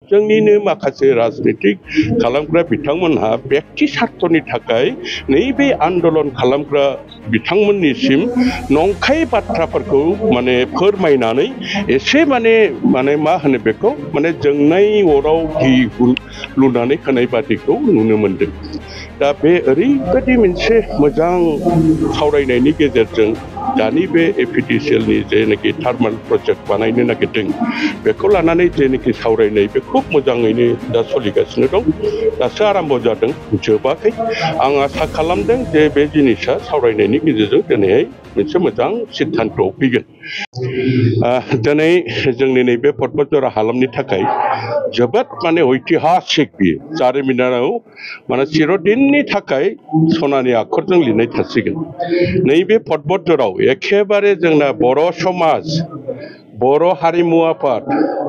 जोंनिनो माखासे राजनीतिक खालामग्रा बिथांमोनहा व्यक्ति स्वार्थनि थाखाय नैबे आन्दोलन खालामग्रा बिथांमोननिसिम नंखाय बाथ्राफोरखौ माने फोरमायनानै एसे माने मा होनो बेखौ माने जोंनाय अराव घि लुनानै होनाय बादिखौ नुनो मोनदों। दा बे ओरैबायदि मोनसे मोजां सावरायनायनि गेजेरजों दानि बे एपिडिसिएलनि जेनाखि थार्माल प्रजेक्ट बानायनो नागिरदों बेखौ लानानै जेनाखि सावरायनाय बे खुब मोजाङैनो दा सोलिगासिनो दं। दासो आराम्भ जादों, जोबाखै। आं आसा खालामदों जे बे जिनिसा सावरायनायनि गेजेरजों दिनैहाय मोनसे मोजां सिद्धान्तआव फैगोन। दिनै जोंनि नैबे पर्बतजरा हालामनि थाखाय जोबोद माने ऐतिहासिक बियो जारिमिनाव माने चिरदिननि थाखाय सनानि आखरजों लिरनाय थासिगोन। नैबे पर्बतजराव एखेबारे जोंना बर' समाज, बर' हारिमु आफाद,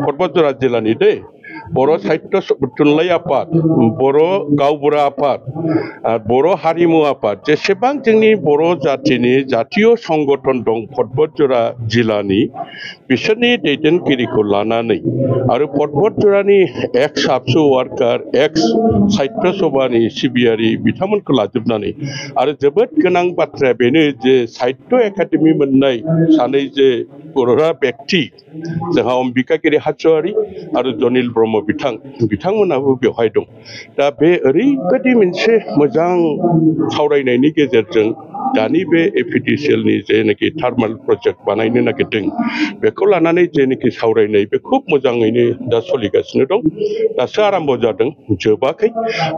पर्बतजरा जिल्लानि दै, बर' साहित्य थुनलाइ आफाद, बर' गावबुरा आफाद, बर' हारिमु आफाद, जेसेबां जोंनि बर' जातिनि जातीय संगठन दं पर्बतजरा जिल्लानि, बिसोरनि दैदेनगिरिखौ लानानै आरो पर्बतजरानि एक्स आबसु वार्कार, एक्स साहित्य सभानि सिबियारि बिथांमोनखौ लाजोबनानै आरो जोबोद गोनां बाथ्राया बेनो जे साहित्य एकाडेमि मोननाय सानै जे बर'रा व्यक्ति जोंहा अम्बिकागिरि हाज'वारि आरो जनिल ब्रह्म बिथांमोनाबो बेवहाय दं। दा बे ओरैबायदि मोनसे मोजां सावरायनायनि गेजेरजों दानि बे एपिडिसिएलनि जेनाखि थार्माल प्रजेक्ट बानायनो नागिरदों बेखौ लानानै जेनाखि सावरायनाय बे खुब मोजाङैनो दा सोलिगासिनो दं। दासो आराम्भ जादों, जोबाखै।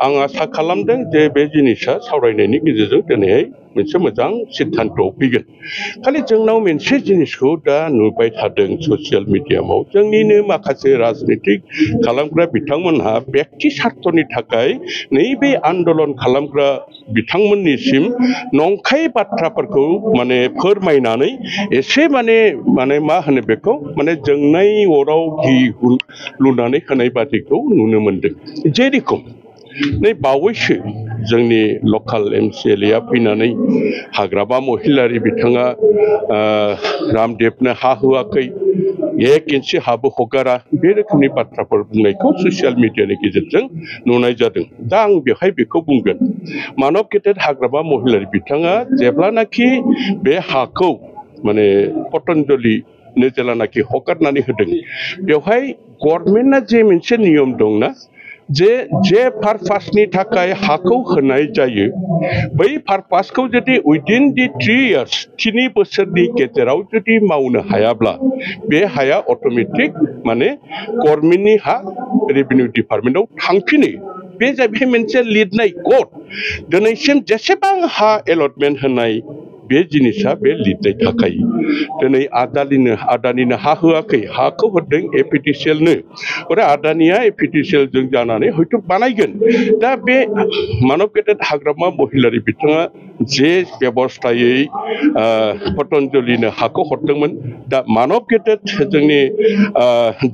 आं आसा खालामदों जे बे जिनिसा सावरायनायनि गेजेरजों दिनैहाय मोनसे मोजां सिद्धान्तआव फैगोन। खालि जोंनाव मोनसे जिनिसखौ दा नुबाय थादों ससियेल मिडियामाव, जोंनिनो माखासे राजनीतिक खालामग्रा बिथांमोनहा व्यक्ति स्वार्थनि थाखाय नैबे आन्दोलन खालामग्रा बिथांमोननिसिम नंखाय बाथ्राफोरखौ माने फोरमायनानै एसे माने मा होनो बेखौ माने जोंनाय अराव घि लुनानै होनाय बादिखौ नुनो मोनदों। जेरेखम नै बावैसो जोंनि लकेल MCLA फैनानै हाग्रामा महिलारि बिथाङा रामदेबनो हा होआखै, 1 इन्सि हाबो हगारा, बे रोखोमनि बाथ्राफोर बुंनायखौ ससियेल मिडियानि गेजेरजों नुनाय जादों। दा आं बेवहाय बेखौ बुंगोन, मानब गेदेर हाग्रामा महिलारि बिथाङा जेब्लानाखि बे हाखौ माने पतन्जलिनो जेलानाखि हगारनानै होदों, बेवहाय गभर्नमेन्टआ जे मोनसे नियम दंना, जे पारपासनि थाखाय हाखौ होनाय जायो बै पारपासखौ जुदि उइदिन दि 3 इयार्स 3 बोसोरनि गेजेराव जुदि मावनो हायाब्ला बे हाया अट'मेटिक माने गभर्नमेन्टनि हा रेभिनिउ डिपार्टमेन्टआव थांफिनो। बे जाहैबाय मोनसे लिरनाय कड। दिनैसिम जेसेबां हा एलटमेन्ट होनाय बे जिनिसा बे लिरनाय थाखायो। दिनै आदानिनो हा होआखै, हाखौ होदों एपिडिसिएलनो, आरो आदानिया एपिडिसिएलजों जानानै हयथ' बानायगोन। दा बे मानब गेदेर हाग्रामा महिलारि बिथाङा जे बेबस्थायै पतन्जलिनो हाखौ हरदोंमोन, दा मानब गेदेर जोंनि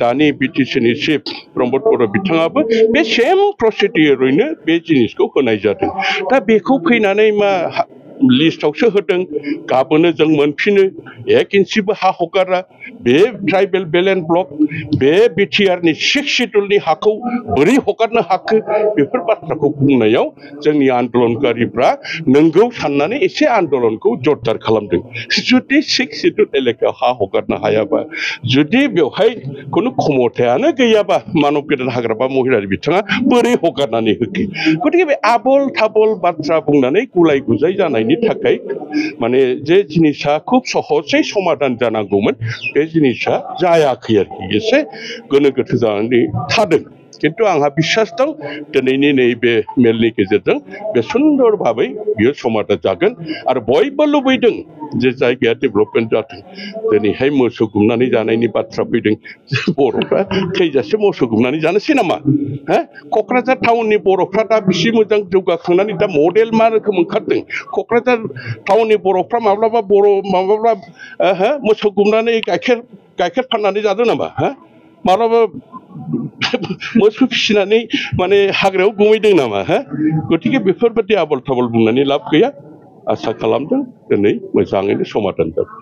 दानि BTCनि चिफ प्रमद बर' बिथाङाबो बे सेम प्रसिडियरैनो बे जिनिसखौ होनाय जादों। दा बेखौ फैनानै मा लिस्टआवसो होदों, गाबोनो जों मोनफिनो, 1 इन्सिबो हा हगारा, बे ट्राइबेल बेलेन्स ब्लक, बे बिटिआरनि 6 सिडुलनि हाखौ बोरै हगारनो हाखो, बेफोर बाथ्राखौ बुंनायाव जोंनि आन्दोलनकारिफ्रा नंगौ साननानै एसे आन्दोलनखौ जरदार खालामदों। जुदि 6 सिडुल एलेकायाव हा हगारनो हायाबा, जुदि बेवहाय खुनु क्षमतायानो गैयाबा मानब गेदेर हाग्रामा महिलारि बिथाङा बोरै हगारनानै होखो? गतिके बे आबल थाबल बाथ्रा बुंनानै गुलाय गुजाय जानायनि थाखाय माने जे जिनिसा खुब सहजै समाधान जानांगौमोन बे जिनिसा जायाखै आरोखि, एसे गोनो गोथो जानानै थादों। किन्तु आंहा बिसास दं दिनैनि नैबे मेलनि गेजेरजों बे सुन्दर भाबै बियो समाधान जागोन। आरो बयबो लुबैदों जे जायगाया डेभेलपमेन्ट जाथों। दिनैहाय मोसौ गुमनानै जानायनि बाथ्रा फैदों, बर'फ्रा थैजासे मोसौ गुमनानै जानोसै नामा? क'क्राझार टाउननि बर'फ्रा दा बेसे मोजां जौगाखांनानै दा मडेल मा रोखोम ओंखारदों। क'क्राझार टाउननि बर'फ्रा माब्लाबा मोसौ गुमनानै गाइखेर फाननानै जादों नामा? माब्लाबा मोसौ फिसिनानै माने हाग्रायाव गुमैदों नामा? गतिके बेफोरबायदि आबल थाबल बुंनानै लाब गैया। आसा खालामदों दिनै मोजाङैनो समाधान जागोन।